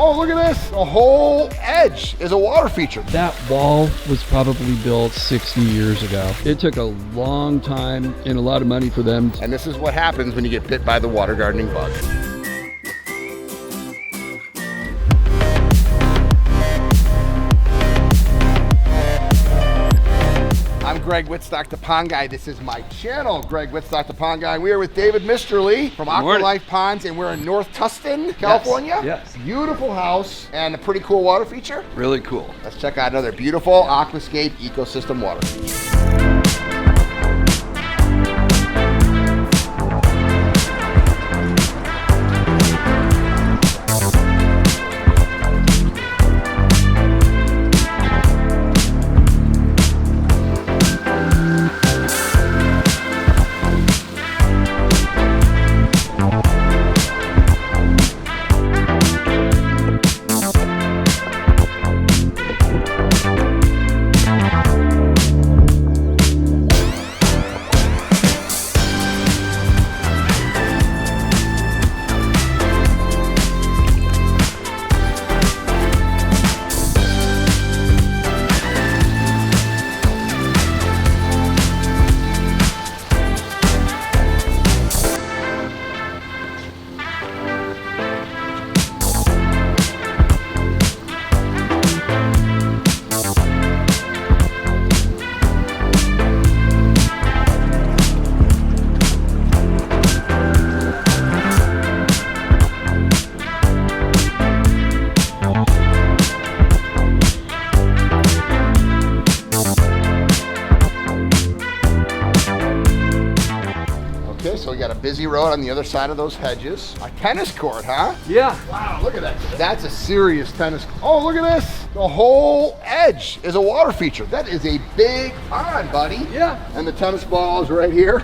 Oh, look at this. The whole edge is a water feature. That wall was probably built 60 years ago. It took a long time and a lot of money for them. And this is what happens when you get bit by the water gardening bug. I'm Greg Wittstock, the Pond Guy. This is my channel, Greg Wittstock, the Pond Guy. We are with David Misterly from AquaLife Ponds, and we're in North Tustin, California. Yes. Beautiful house and a pretty cool water feature. Really cool. Let's check out another beautiful Aquascape ecosystem water feature. Okay, so we got a busy road on the other side of those hedges. A tennis court, huh? Yeah. Wow, look at that. That's a serious tennis. Oh, look at this. The whole edge is a water feature. That is a big pond, buddy. Yeah. And the tennis ball is right here.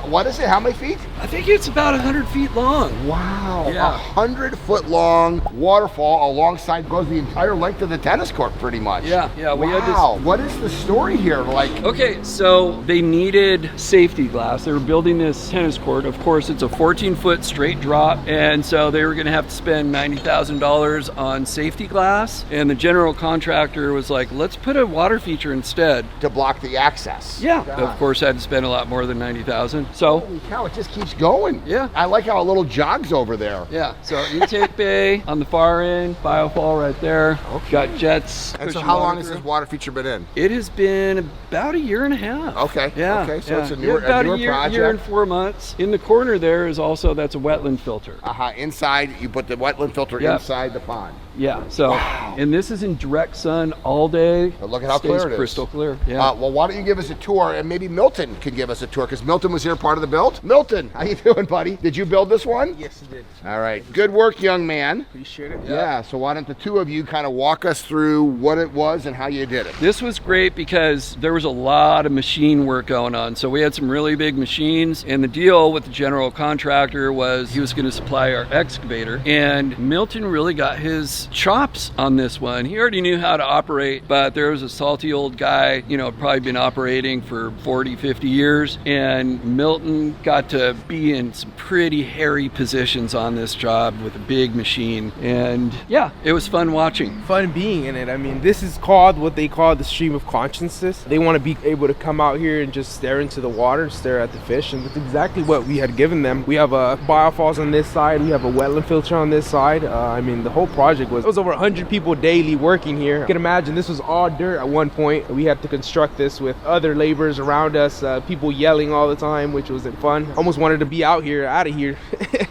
What is it? How many feet? I think it's about 100 feet long. Wow. Yeah. 100-foot long waterfall alongside goes the entire length of the tennis court, pretty much. Yeah, yeah. We had Wow. this. What is the story here? Like, Okay, so they needed safety glass. They were building this tennis court. Of course, it's a 14-foot straight drop, and so they were going to have to spend $90,000 on safety glass. And the general contractor was like, "Let's put a water feature instead." to block the access. Yeah, God. of course, I had to spend a lot more than $90,000. So, Holy cow, it just keeps going. Yeah. I like how a little jogs over there. yeah. So intake bay on the far end, biofall right there. Okay. Got jets. And so pushing how water long has through. this water feature been in? It has been about a year and a half. Okay. Yeah. Okay, so yeah. it's a newer about project. year and 4 months. In the corner there is also, that's a wetland filter. Inside, you put the wetland filter Yeah. inside the pond. Yeah. So, Wow. and this is in direct sun all day. But look at how Stays clear it is. crystal clear. Yeah. Well, why don't you give us a tour, and maybe Milton can give us a tour, because Milton was here part of the build. Milton, how you doing, buddy? Did you build this one? Yes, it did. All right. Good work, young man. Appreciate it. Yeah. So why don't the two of you kind of walk us through what it was and how you did it? This was great because there was a lot of machine work going on. So we had some really big machines, and the deal with the general contractor was he was going to supply our excavator, and Milton really got his chops on this one. He already knew how to operate, but there was a salty old guy, probably been operating for 40, 50 years, and Milton got to be in some pretty hairy positions on this job with a big machine. And yeah, it was fun watching. Fun being in it. I mean, this is called what they call the stream of consciousness. They want to be able to come out here and just stare into the water, stare at the fish, and that's exactly what we had given them. We have a biofalls on this side, we have a wetland filter on this side. I mean, the whole project was over 100 people daily working here. You can imagine this was all dirt at one point. We had to construct this with other laborers around us, people yelling all the time, which wasn't fun. Almost wanted to be out of here.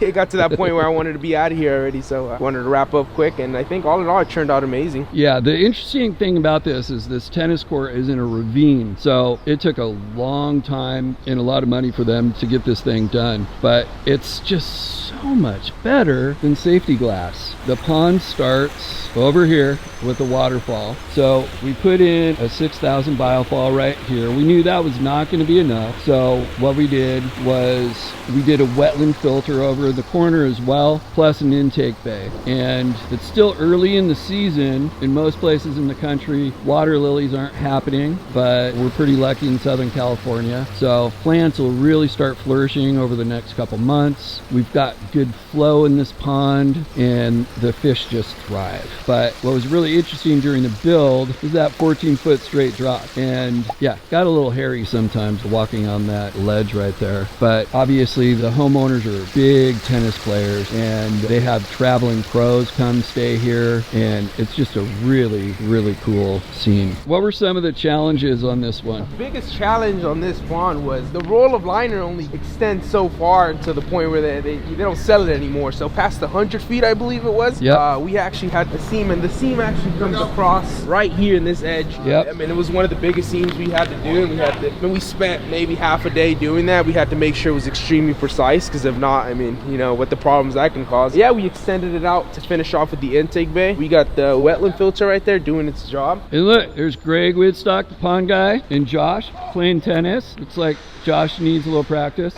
It got to that point where I wanted to be out of here already, so I wanted to wrap up quick, and I think all in all it turned out amazing. Yeah, the interesting thing about this is this tennis court is in a ravine, so it took a long time and a lot of money for them to get this thing done, but it's just so much better than safety glass. The pond starts over here with a waterfall, so we put in a 6,000 biofall right here. We knew that was not going to be enough, so what we did was we did a wetland filter over the corner as well, plus an intake bay. And it's still early in the season. In most places in the country, water lilies aren't happening, but we're pretty lucky in Southern California. So plants will really start flourishing over the next couple months. We've got good flow in this pond, and the fish just thrive. But what was really interesting during the build is that 14-foot straight drop. And yeah, got a little hairy sometimes walking on that ledge right there. But obviously the homeowners are big tennis players, and they have traveling pros come stay here, and it's just a really, really cool scene. What were some of the challenges on this one? The biggest challenge on this pond was the roll of liner only extends so far to the point where they don't sell it anymore. So past 100 feet, I believe it was. Yep. We actually had the seam, and the seam actually comes across right here in this edge. Yep. I mean, it was one of the biggest seams we had to do, and we spent maybe half a day doing that. We had to make sure it was extremely precise, because if not, I mean, you know what the problems that can cause. Yeah, we extended it out to finish off with the intake bay. We got the wetland filter right there doing its job. And look, there's Greg Wittstock, the pond guy, and Josh playing tennis. Looks like Josh needs a little practice.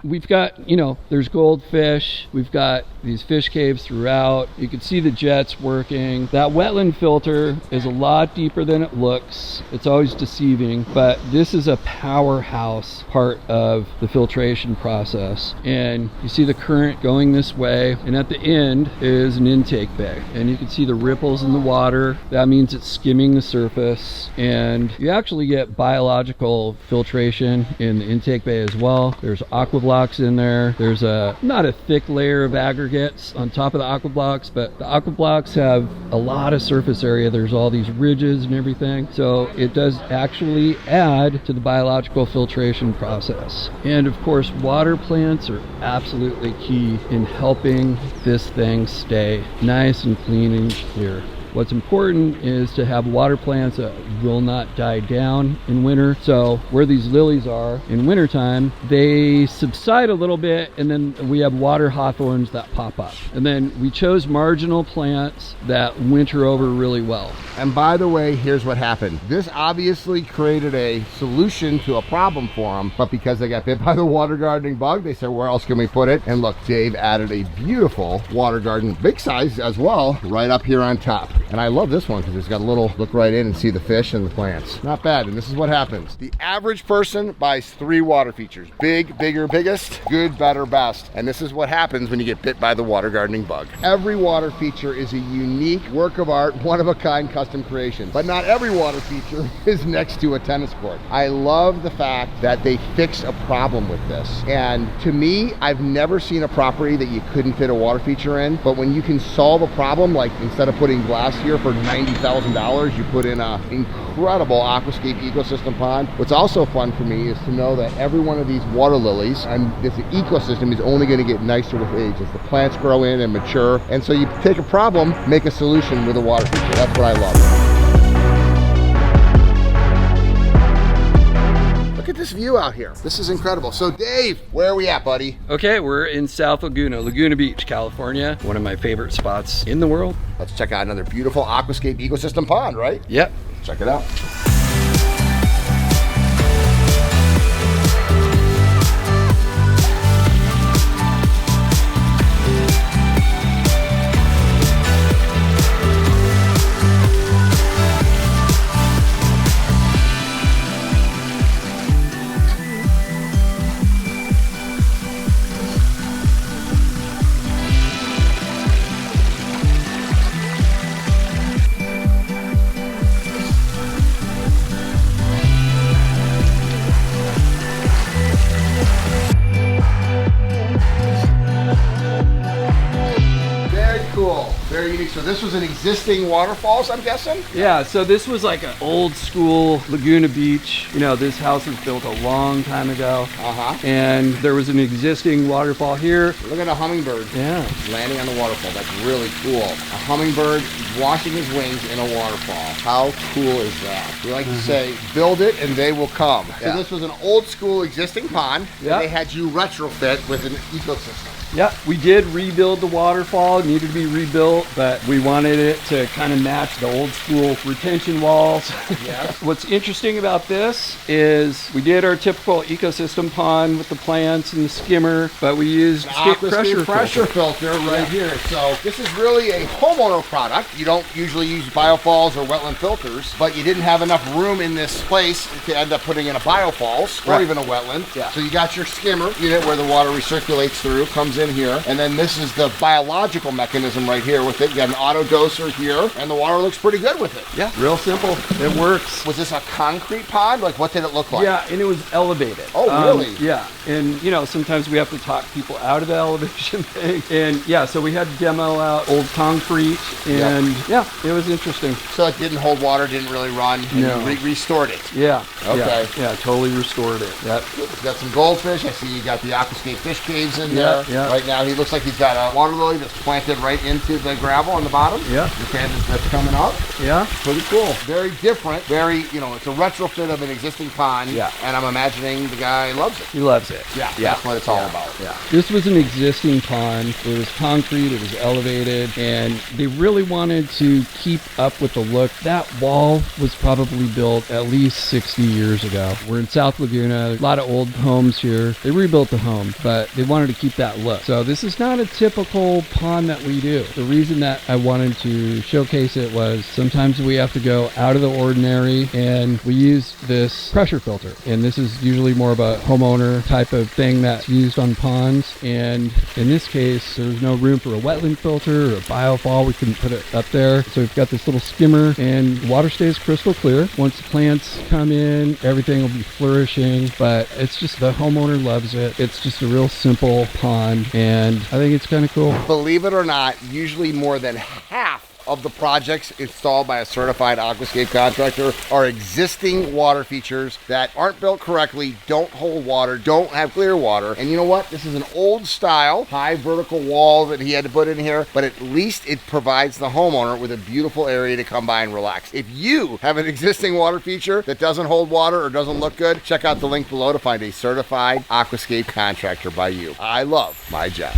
We've got, you know, there's goldfish. We've got these fish caves throughout. You can see the jets working. That wetland filter is a lot deeper than it looks. It's always deceiving, but this is a powerhouse part of the filtration process. And you see the current going this way, and at the end is an intake bay. And you can see the ripples in the water. That means it's skimming the surface. And you actually get biological filtration in the intake bay as well. There's aqua blocks in there. There's not a thick layer of aggregates on top of the aqua blocks, but the aqua blocks have a lot of surface area. There's all these ridges and everything. So it does actually add to the biological filtration process. And of course, water plants are absolutely key in helping this thing stay nice and clean and clear. What's important is to have water plants that will not die down in winter. So where these lilies are in wintertime, they subside a little bit, and then we have water hawthorns that pop up. And then we chose marginal plants that winter over really well. And by the way, here's what happened. This obviously created a solution to a problem for them, but because they got bit by the water gardening bug, they said, where else can we put it? And look, Dave added a beautiful water garden, big size as well, right up here on top. And I love this one because it's got a little look right in and see the fish and the plants. Not bad. And this is what happens. The average person buys 3 water features. Big, bigger, biggest, good, better, best. And this is what happens when you get bit by the water gardening bug. Every water feature is a unique work of art, one of a kind custom creation. But not every water feature is next to a tennis court. I love the fact that they fix a problem with this. And to me, I've never seen a property that you couldn't fit a water feature in. But when you can solve a problem, like instead of putting glass here for $90,000, you put in an incredible aquascape ecosystem pond. What's also fun for me is to know that every one of these water lilies and this ecosystem is only going to get nicer with age as the plants grow in and mature. And so you take a problem, make a solution with a water feature. That's what I love. Look at this view out here. This is incredible. So Dave, where are we at, buddy? Okay, we're in South Laguna Beach, California. One of my favorite spots in the world. Let's check out another beautiful aquascape ecosystem pond, right? Yep. Check it out. Very unique. So this was an existing waterfalls, I'm guessing? Yeah, so this was like an old school Laguna Beach. You know, this house was built a long time ago. And there was an existing waterfall here. Look at a hummingbird. Yeah. Landing on the waterfall. That's really cool. A hummingbird washing his wings in a waterfall. How cool is that? We like to say, build it and they will come. Yeah. So this was an old school existing pond. Yeah. They had you retrofit with an ecosystem. Yeah, we did rebuild the waterfall. It needed to be rebuilt, but we wanted it to kind of match the old school retention walls. Yeah. What's interesting about this is we did our typical ecosystem pond with the plants and the skimmer, but we used pressure filter right here. So this is really a homeowner product. You don't usually use biofalls or wetland filters, but you didn't have enough room in this place to end up putting in a biofalls or even a wetland. Yeah. So you got your skimmer unit where the water recirculates through, comes in in here. And then this is the biological mechanism right here with it. You got an auto doser here, and the water looks pretty good with it. Yeah, real simple. It works. Was this a concrete pond? Like, what did it look like? Yeah, and it was elevated. Oh, really? Yeah, and you know, sometimes we have to talk people out of the elevation thing. And yeah, so we had to demo out old concrete, and yeah, it was interesting. So it didn't hold water, didn't really run, and No. you restored it. Yeah. Okay. Yeah, totally restored it. Yep. You got some goldfish. I see you got the Aquascape fish caves in Yeah, there. yeah. Right now, he looks like he's got a water lily that's planted right into the gravel on the bottom. Yeah. Okay, that's coming up. Yeah. Pretty cool. Very different. Very, you know, it's a retrofit of an existing pond. Yeah. And I'm imagining the guy loves it. He loves it. Yeah, Yeah. that's what it's all about. Yeah. This was an existing pond. It was concrete, it was elevated, and they really wanted to keep up with the look. That wall was probably built at least 60 years ago. We're in South Laguna, a lot of old homes here. They rebuilt the home, but they wanted to keep that look. So this is not a typical pond that we do. The reason that I wanted to showcase it was sometimes we have to go out of the ordinary, and we use this pressure filter. And this is usually more of a homeowner type of thing that's used on ponds. And in this case, there was no room for a wetland filter or a biofall. We couldn't put it up there. So we've got this little skimmer, and the water stays crystal clear. Once the plants come in, everything will be flourishing. But it's just, the homeowner loves it. It's just a real simple pond, and I think it's kind of cool. Believe it or not, usually more than half of the projects installed by a certified aquascape contractor are existing water features that aren't built correctly, don't hold water, don't have clear water. And you know what? This is an old style, high vertical wall that he had to put in here, but at least it provides the homeowner with a beautiful area to come by and relax. If you have an existing water feature that doesn't hold water or doesn't look good, check out the link below to find a certified aquascape contractor by you. I love my job.